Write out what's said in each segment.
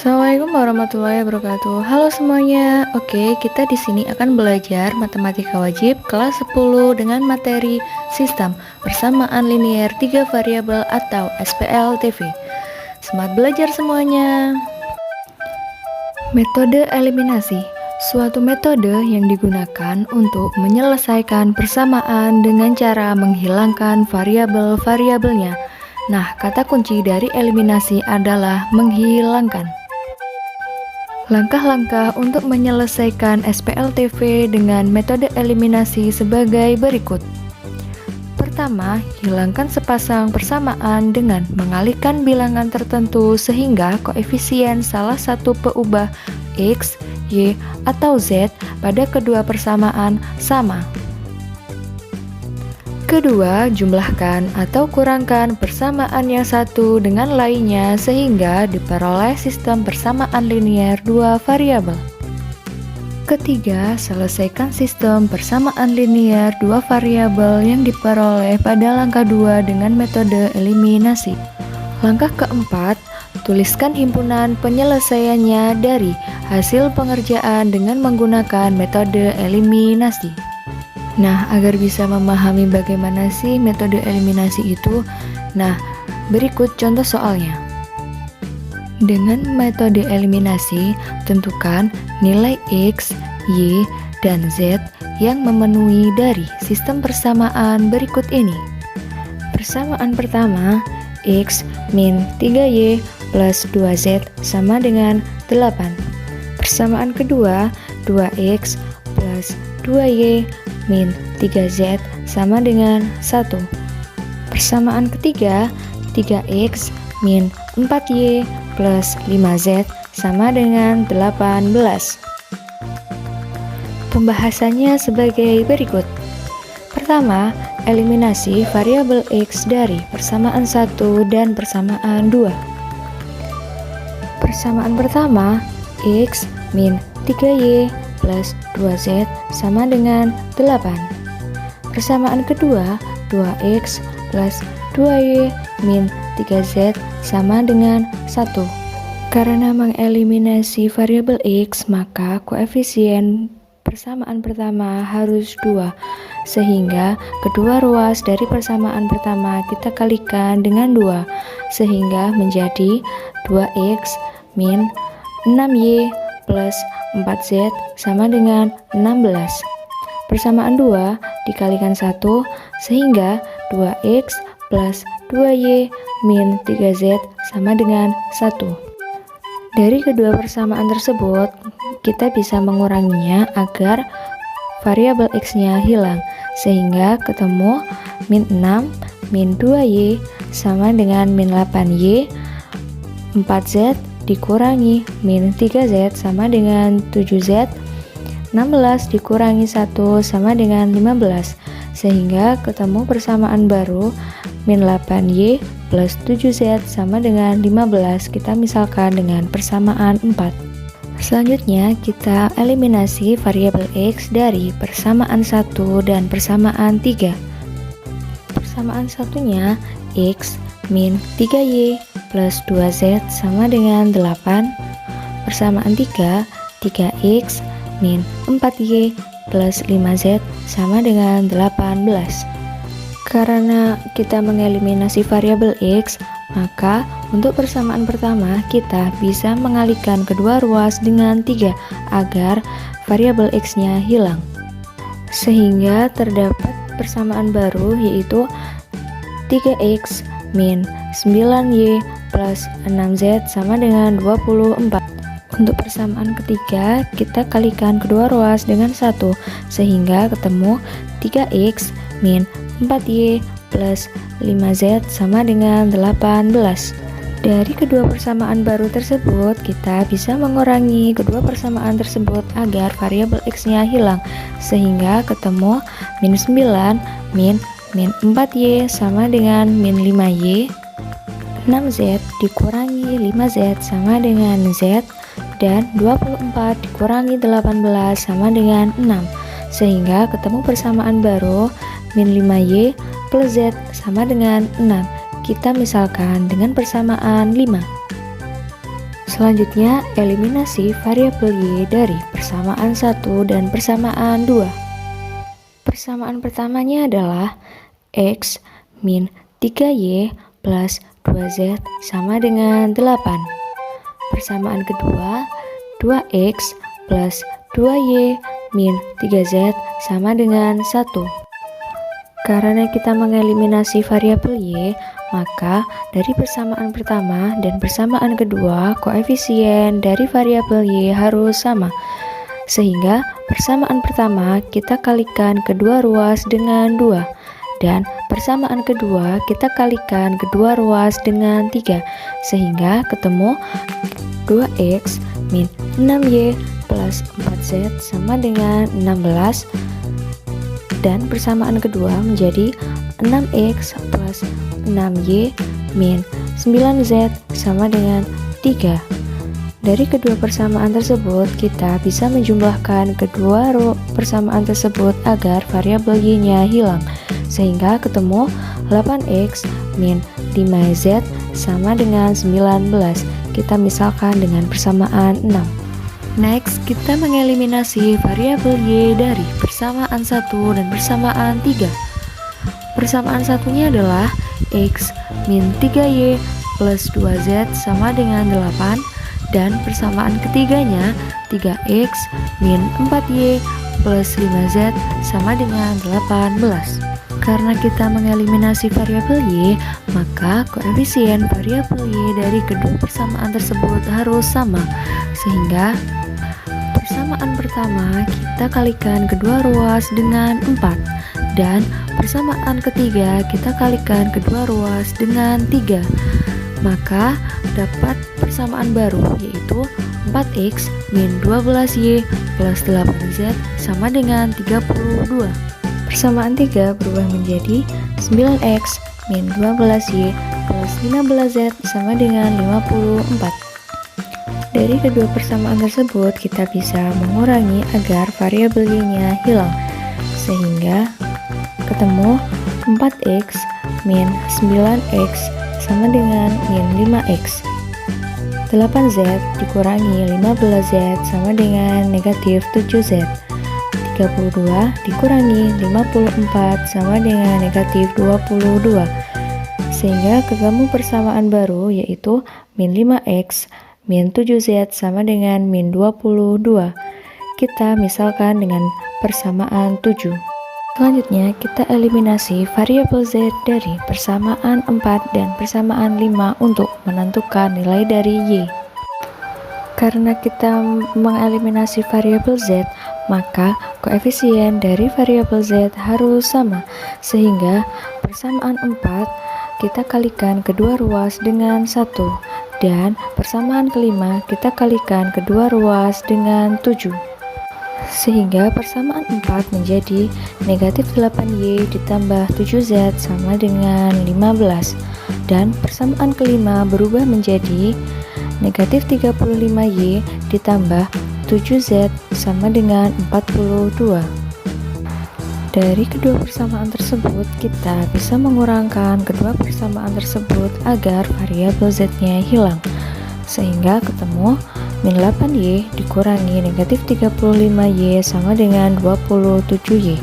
Assalamualaikum warahmatullahi wabarakatuh. Halo semuanya. Oke, kita di sini akan belajar matematika wajib kelas 10 dengan materi sistem persamaan linier 3 variabel atau SPLTV. Semangat belajar semuanya. Metode eliminasi, suatu metode yang digunakan untuk menyelesaikan persamaan dengan cara menghilangkan variabel-variabelnya. Nah, kata kunci dari eliminasi adalah menghilangkan. Langkah-langkah untuk menyelesaikan SPLTV dengan metode eliminasi sebagai berikut. Pertama, hilangkan sepasang persamaan dengan mengalihkan bilangan tertentu sehingga koefisien salah satu peubah X, Y, atau Z pada kedua persamaan sama. Kedua, jumlahkan atau kurangkan persamaan yang satu dengan lainnya sehingga diperoleh sistem persamaan linier dua variabel. Ketiga, selesaikan sistem persamaan linier dua variabel yang diperoleh pada langkah 2 dengan metode eliminasi. Langkah keempat, tuliskan himpunan penyelesaiannya dari hasil pengerjaan dengan menggunakan metode eliminasi. Nah, agar bisa memahami bagaimana sih metode eliminasi itu, nah, berikut contoh soalnya. Dengan metode eliminasi, tentukan nilai X, Y, dan Z yang memenuhi dari sistem persamaan berikut ini. Persamaan pertama, X min 3Y plus 2Z sama dengan 8. Persamaan kedua, 2X plus 2Y min 3Z sama dengan 1. Persamaan ketiga, 3X min 4Y plus 5Z sama dengan 18. Pembahasannya sebagai berikut. Pertama, eliminasi variabel X dari persamaan 1 dan persamaan 2. Persamaan pertama, X min 3Y plus 2Z sama dengan 8. Persamaan kedua, 2X plus 2Y min 3Z sama dengan 1. Karena mengeliminasi variabel X, maka koefisien persamaan pertama harus 2, sehingga kedua ruas dari persamaan pertama kita kalikan dengan 2, sehingga menjadi 2X min 6Y plus 4Z sama dengan 16. Persamaan 2 dikalikan 1 sehingga 2X plus 2Y min 3Z sama dengan 1. Dari kedua persamaan tersebut, kita bisa menguranginya agar variabel X-nya hilang, sehingga ketemu min 6 min 2Y sama dengan min 8Y, 4Z dikurangi min 3Z sama dengan 7Z, 16 dikurangi 1 sama dengan 15, sehingga ketemu persamaan baru min 8Y plus 7Z sama dengan 15. Kita misalkan dengan persamaan 4. Selanjutnya kita eliminasi variabel X dari persamaan 1 dan persamaan 3. Persamaan satunya X min 3Y plus 2Z sama dengan 8. Persamaan 3, 3X min 4Y plus 5Z sama dengan 18. Karena kita mengeliminasi variabel X, maka untuk persamaan pertama kita bisa mengalihkan kedua ruas dengan 3 agar variabel X-nya hilang. Sehingga terdapat persamaan baru yaitu 3X min 9Y plus 6Z sama dengan 24. Untuk persamaan ketiga, kita kalikan kedua ruas dengan 1, sehingga ketemu 3X min 4Y plus 5Z sama dengan 18. Dari kedua persamaan baru tersebut, kita bisa mengurangi kedua persamaan tersebut agar variabel X-nya hilang, sehingga ketemu min 9 min 4Y sama dengan min 5Y, 6Z dikurangi 5Z sama dengan Z, dan 24 dikurangi 18 sama dengan 6, sehingga ketemu persamaan baru min 5Y plus Z sama dengan 6. Kita misalkan dengan persamaan 5. Selanjutnya, eliminasi variabel Y dari persamaan 1 dan persamaan 2. Persamaan pertamanya adalah X min 3Y plus 2Z sama dengan 8. Persamaan kedua, 2X plus 2Y min 3Z sama dengan 1. Karena kita mengeliminasi variabel Y, maka dari persamaan pertama dan persamaan kedua, koefisien dari variabel Y harus sama. Sehingga persamaan pertama kita kalikan kedua ruas dengan 2. Dan persamaan kedua kita kalikan kedua ruas dengan 3. Sehingga ketemu 2X min 6Y plus 4Z sama dengan 16. Dan persamaan kedua menjadi 6X plus 6Y min 9Z sama dengan 3. Dari kedua persamaan tersebut, kita bisa menjumlahkan kedua persamaan tersebut agar variabel Y-nya hilang. Sehingga ketemu 8X min 5Z sama dengan 19. Kita misalkan dengan persamaan 6. Next, kita mengeliminasi variabel Y dari persamaan 1 dan persamaan 3. Persamaan satunya adalah X min 3Y plus 2Z sama dengan 8. Dan persamaan ketiganya 3X min 4Y plus 5Z sama dengan 18. Karena kita mengeliminasi variabel Y, maka koefisien variabel Y dari kedua persamaan tersebut harus sama. Sehingga persamaan pertama kita kalikan kedua ruas dengan 4. Dan persamaan ketiga kita kalikan kedua ruas dengan 3. Maka dapat persamaan baru, yaitu 4X min 12Y plus 8Z sama dengan 32. Persamaan 3 berubah menjadi 9X min 12Y plus 15Z sama dengan 54. Dari kedua persamaan tersebut, kita bisa mengurangi agar variabel Y-nya hilang. Sehingga ketemu 4X min 9X sama dengan min 5X. 8Z dikurangi 15Z sama dengan negatif 7Z. 32 dikurangi 54 sama dengan negatif 22. Sehingga ketemu persamaan baru, yaitu min 5X min 7Z sama dengan min 22. Kita misalkan dengan persamaan 7. Selanjutnya, kita eliminasi variabel Z dari persamaan 4 dan persamaan 5 untuk menentukan nilai dari Y. Karena kita mengeliminasi variabel Z, maka koefisien dari variabel Z harus sama. Sehingga persamaan 4 kita kalikan kedua ruas dengan 1. Dan persamaan kelima kita kalikan kedua ruas dengan 7. Sehingga persamaan 4 menjadi negatif 8Y ditambah 7Z sama dengan 15. Dan persamaan kelima berubah menjadi negatif 35Y ditambah 7Z sama dengan 42. Dari kedua persamaan tersebut, kita bisa mengurangkan kedua persamaan tersebut agar variabel Z-nya hilang. Sehingga ketemu min 8Y dikurangi negatif 35Y sama dengan 27Y.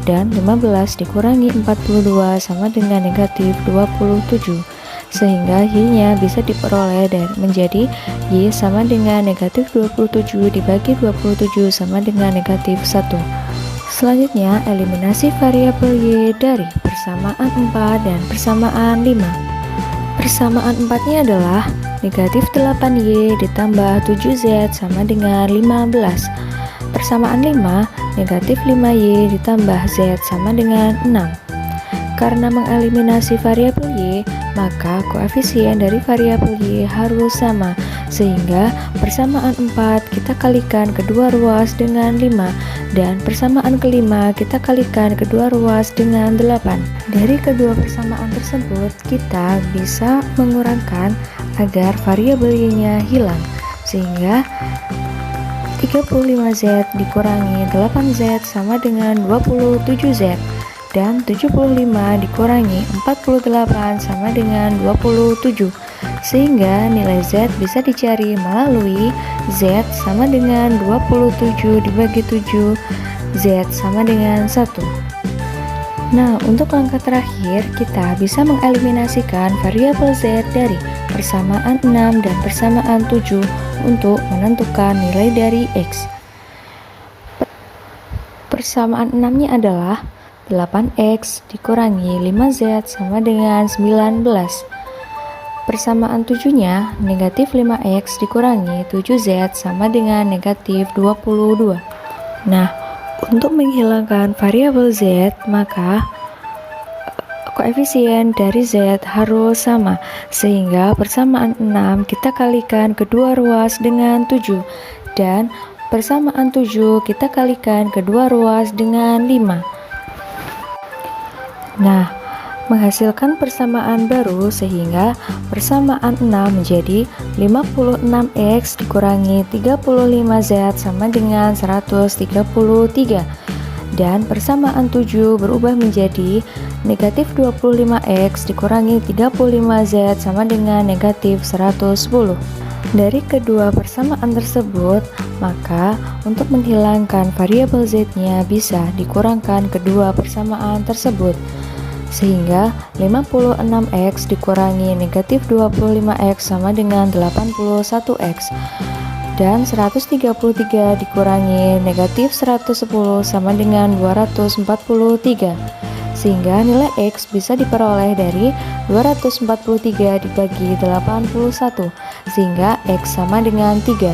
Dan 15 dikurangi 42 sama dengan negatif 27. Sehingga Y-nya bisa diperoleh dan menjadi Y sama dengan negatif 27 dibagi 27 sama dengan negatif 1. Selanjutnya, eliminasi variabel Y dari persamaan 4 dan persamaan 5. Persamaan 4-nya adalah negatif 8Y ditambah 7Z sama dengan 15. Persamaan 5, negatif 5Y ditambah Z sama dengan 6. Karena mengeliminasi variabel Y, maka koefisien dari variabel Y harus sama. Sehingga persamaan 4 kita kalikan kedua ruas dengan 5. Dan persamaan kelima kita kalikan kedua ruas dengan 8. Dari kedua persamaan tersebut, kita bisa mengurangkan agar variabel Y-nya hilang. Sehingga 35Z dikurangi 8Z sama dengan 27Z. Dan 75 dikurangi 48 sama dengan 27. sehingga nilai Z bisa dicari melalui Z sama dengan 27 dibagi 7, Z sama dengan 1. Nah, untuk langkah terakhir, kita bisa mengeliminasikan variabel Z dari persamaan 6 dan persamaan 7 untuk menentukan nilai dari X. Persamaan 6-nya adalah 8X dikurangi 5Z sama dengan 19. Persamaan 7-nya negatif 5X dikurangi 7Z sama dengan negatif 22. Nah, untuk menghilangkan variabel Z, maka koefisien dari Z harus sama, sehingga persamaan 6 kita kalikan kedua ruas dengan 7, dan persamaan 7 kita kalikan kedua ruas dengan 5. Nah, menghasilkan persamaan baru, sehingga persamaan 6 menjadi 56X dikurangi 35Z sama dengan 133, dan persamaan 7 berubah menjadi negatif 25X dikurangi 35Z sama dengan negatif 110. Dari kedua persamaan tersebut, maka untuk menghilangkan variabel Z-nya bisa dikurangkan kedua persamaan tersebut, sehingga 56X dikurangi negatif 25X sama dengan 81X, dan 133 dikurangi negatif 110 sama dengan 243, sehingga nilai X bisa diperoleh dari 243 dibagi 81, sehingga X sama dengan 3.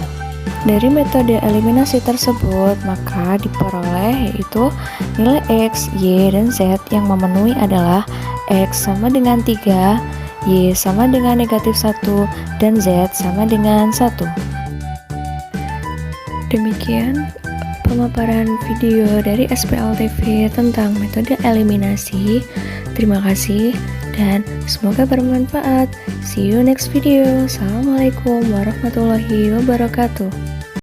Dari metode eliminasi tersebut, maka diperoleh yaitu nilai X, Y, dan Z yang memenuhi adalah X sama dengan 3, Y sama dengan negatif 1, dan Z sama dengan 1. Demikian pemaparan video dari SPL TV tentang metode eliminasi. Terima kasih dan semoga bermanfaat. See you next video. Assalamualaikum warahmatullahi wabarakatuh.